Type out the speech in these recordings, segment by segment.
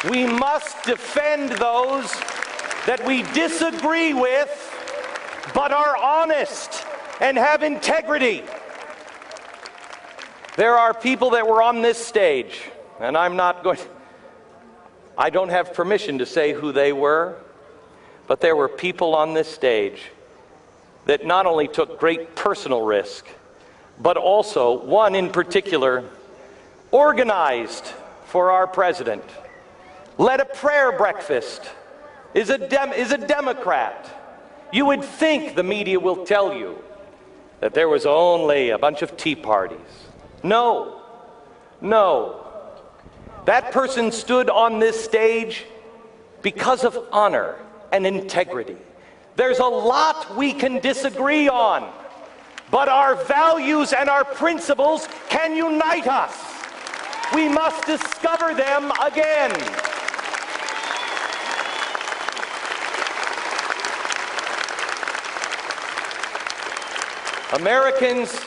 We must defend those that we disagree with, but are honest and have integrity. There are people that were on this stage, and I don't have permission to say who they were, but there were people on this stage that not only took great personal risk, but also, one in particular, organized for our president, led a prayer breakfast, is a Democrat. You would think the media will tell you that there was only a bunch of tea parties. No, no. That person stood on this stage because of honor and integrity. There's a lot we can disagree on, but our values and our principles can unite us. We must discover them again. Americans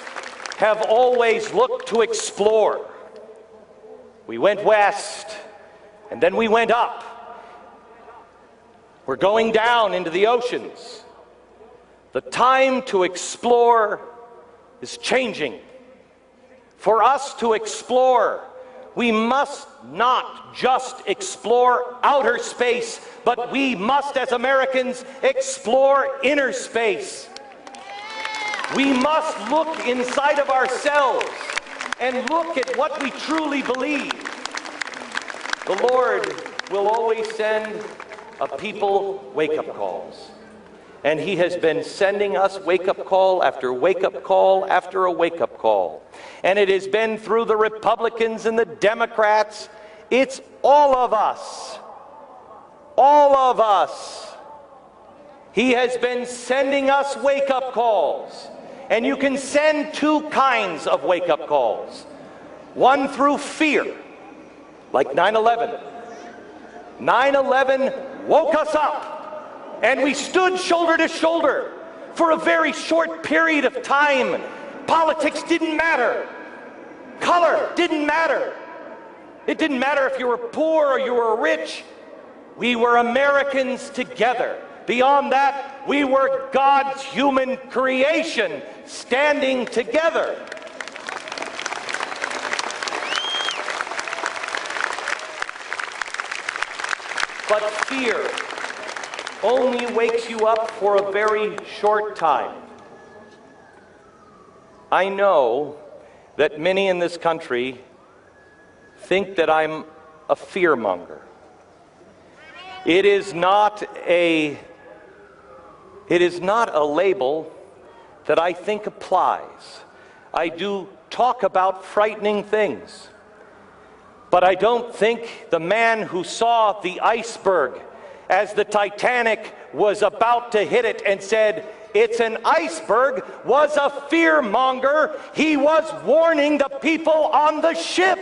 have always looked to explore. We went west, and then we went up. We're going down into the oceans. The time to explore is changing. For us to explore, we must not just explore outer space, but we must, as Americans, explore inner space. We must look inside of ourselves and look at what we truly believe. The Lord will always send a people wake-up calls. And He has been sending us wake-up call after wake-up call after a wake-up call. And it has been through the Republicans and the Democrats. It's all of us. All of us. He has been sending us wake-up calls. And you can send two kinds of wake-up calls. One through fear, like 9/11. 9/11 woke us up, and we stood shoulder to shoulder for a very short period of time. Politics didn't matter. Color didn't matter. It didn't matter if you were poor or you were rich. We were Americans together. Beyond that, we were God's human creation standing together. But fear only wakes you up for a very short time. I know that many in this country think that I'm a fearmonger. It is not a label that I think applies. I do talk about frightening things, but I don't think the man who saw the iceberg as the Titanic was about to hit it and said, "It's an iceberg," was a fearmonger. He was warning the people on the ship.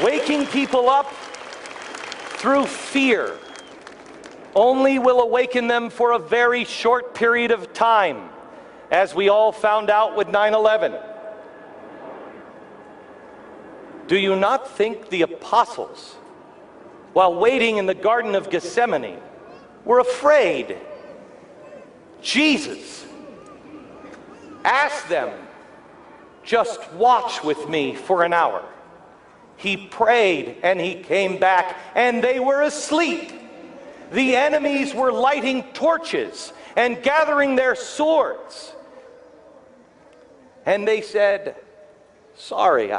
Waking people up through fear only will awaken them for a very short period of time, as we all found out with 9/11. Do you not think the apostles, while waiting in the Garden of Gethsemane, were afraid? Jesus asked them, "Just watch with me for an hour." He prayed and he came back, and they were asleep. The enemies were lighting torches and gathering their swords. And they said, "Sorry,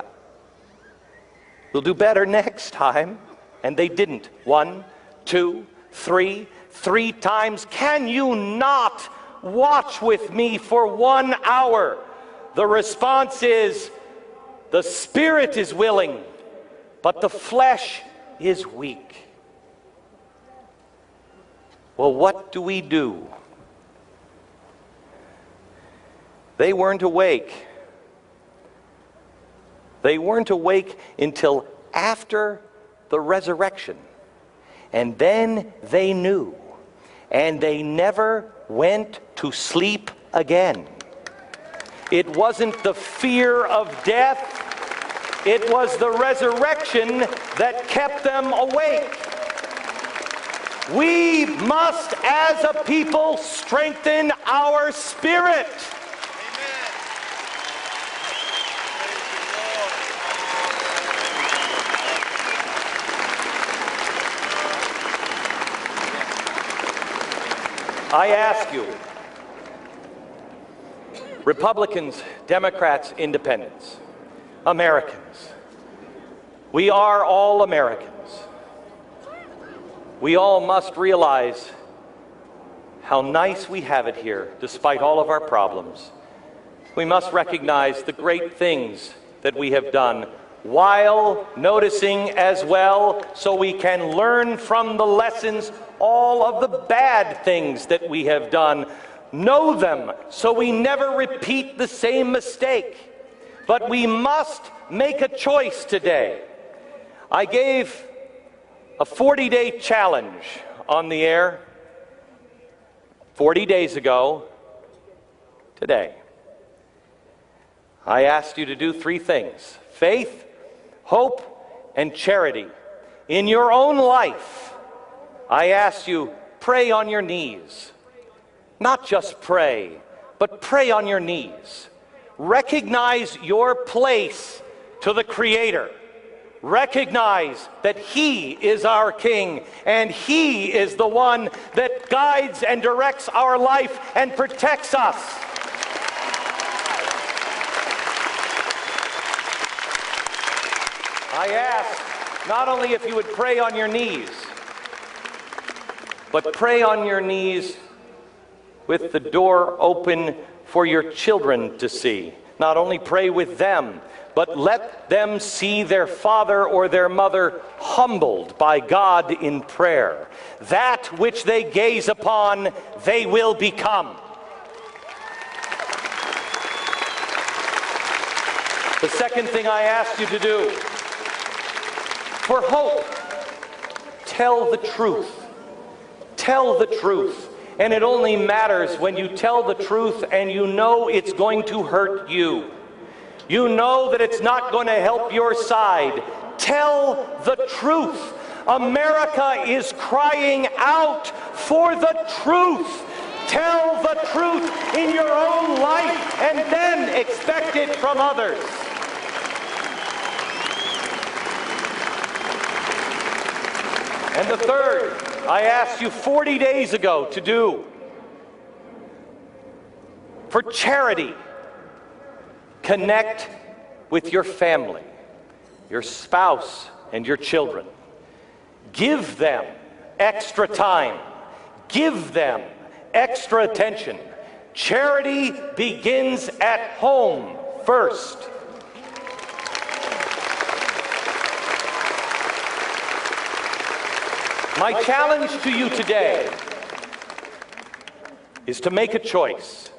we'll do better next time." And they didn't. 1, 2, 3, 3 times. "Can you not watch with me for 1 hour?" The response is, "The spirit is willing, but the flesh is weak." Well, what do we do? They weren't awake. They weren't awake until after the resurrection. And then they knew. and they never went to sleep again. It wasn't the fear of death, it was the resurrection that kept them awake. We must, as a people, strengthen our spirit. I ask you, Republicans, Democrats, Independents, Americans, we are all Americans. We all must realize how nice we have it here, despite all of our problems. We must recognize the great things that we have done, while noticing as well, so we can learn from the lessons, all of the bad things that we have done. Know them, so we never repeat the same mistake. But we must make a choice today. I gave a 40-day challenge on the air 40 days ago today. I asked you to do 3 things: faith, hope, and charity. In your own life, I asked you, pray on your knees. Not just pray, but pray on your knees. Recognize your place to the Creator. Recognize that He is our King, and He is the one that guides and directs our life and protects us. I ask not only if you would pray on your knees, but pray on your knees with the door open for your children to see. Not only pray with them, but let them see their father or their mother humbled by God in prayer. That which they gaze upon, they will become. The second thing I ask you to do, for hope, tell the truth. Tell the truth. And it only matters when you tell the truth and you know it's going to hurt you. You know that it's not going to help your side. Tell the truth. America is crying out for the truth. Tell the truth in your own life and then expect it from others. And the third, I asked you 40 days ago to do. For charity, connect with your family, your spouse, and your children. Give them extra time. Give them extra attention. Charity begins at home first. My challenge to you today is to make a choice.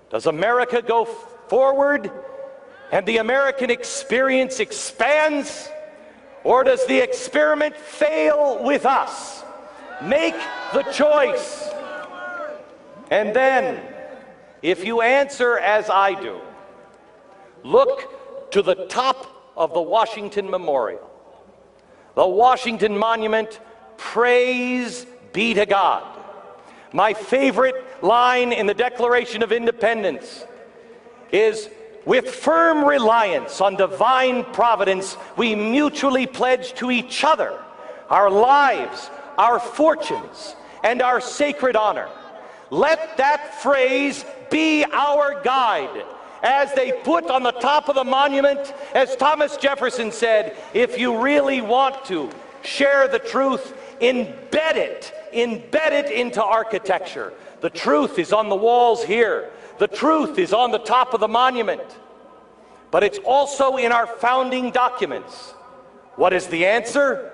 Does America go forward and the American experience expands, or does the experiment fail with us? Make the choice. And then, if you answer as I do, look to the top of the Washington Memorial, the Washington Monument. Praise be to God. My favorite line in the Declaration of Independence is, with firm reliance on divine providence, we mutually pledge to each other our lives, our fortunes, and our sacred honor. Let that phrase be our guide as they put on the top of the monument, as Thomas Jefferson said, if you really want to share the truth, embed it into architecture. The truth is on the walls here. The truth is on the top of the monument. But it's also in our founding documents. What is the answer?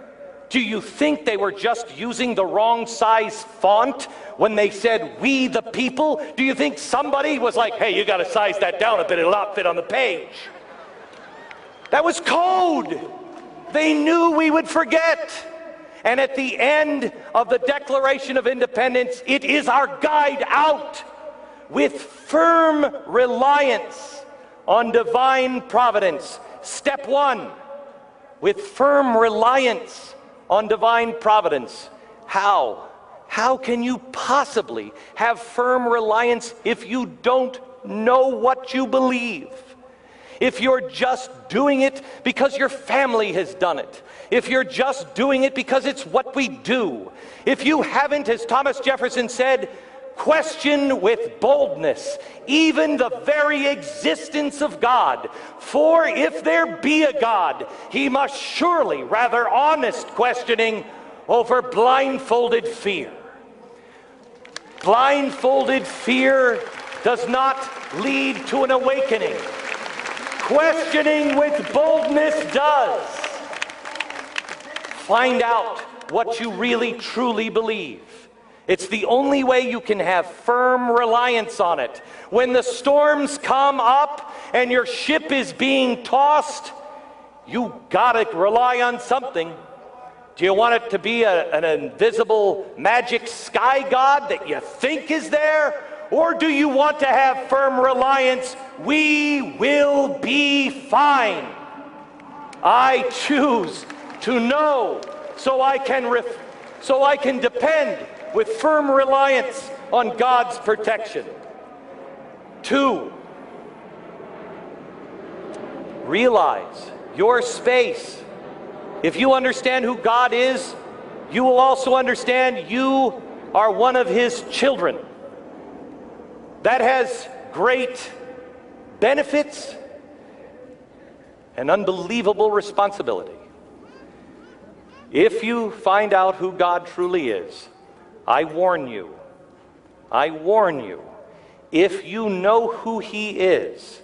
Do you think they were just using the wrong size font when they said, "We the people"? Do you think somebody was like, "Hey, you got to size that down a bit, it'll not fit on the page"? That was code. They knew we would forget. And at the end of the Declaration of Independence, it is our guide out with firm reliance on divine providence. Step one, with firm reliance on divine providence. How? How can you possibly have firm reliance if you don't know what you believe? If you're just doing it because your family has done it, if you're just doing it because it's what we do, if you haven't, as Thomas Jefferson said, question with boldness even the very existence of God, for if there be a God, he must surely rather honest questioning over blindfolded fear. Blindfolded fear does not lead to an awakening. Questioning with boldness does. Find out what you really truly believe. It's the only way you can have firm reliance on it. When the storms come up and your ship is being tossed, you gotta rely on something. Do you want it to be an invisible magic sky god that you think is there? Or do you want to have firm reliance? We will be fine. I choose to know so I can depend with firm reliance on God's protection. 2, realize your space. If you understand who God is, you will also understand you are one of his children. That has great benefits and unbelievable responsibility. If you find out who God truly is, I warn you, if you know who he is,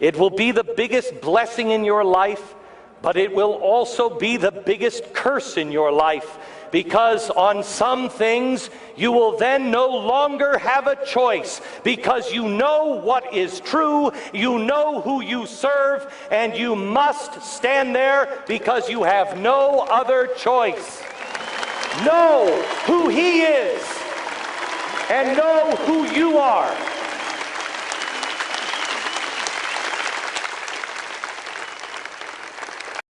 it will be the biggest blessing in your life, but it will also be the biggest curse in your life, because on some things you will then no longer have a choice, because you know what is true, you know who you serve, and you must stand there because you have no other choice. Know who he is and know who you are.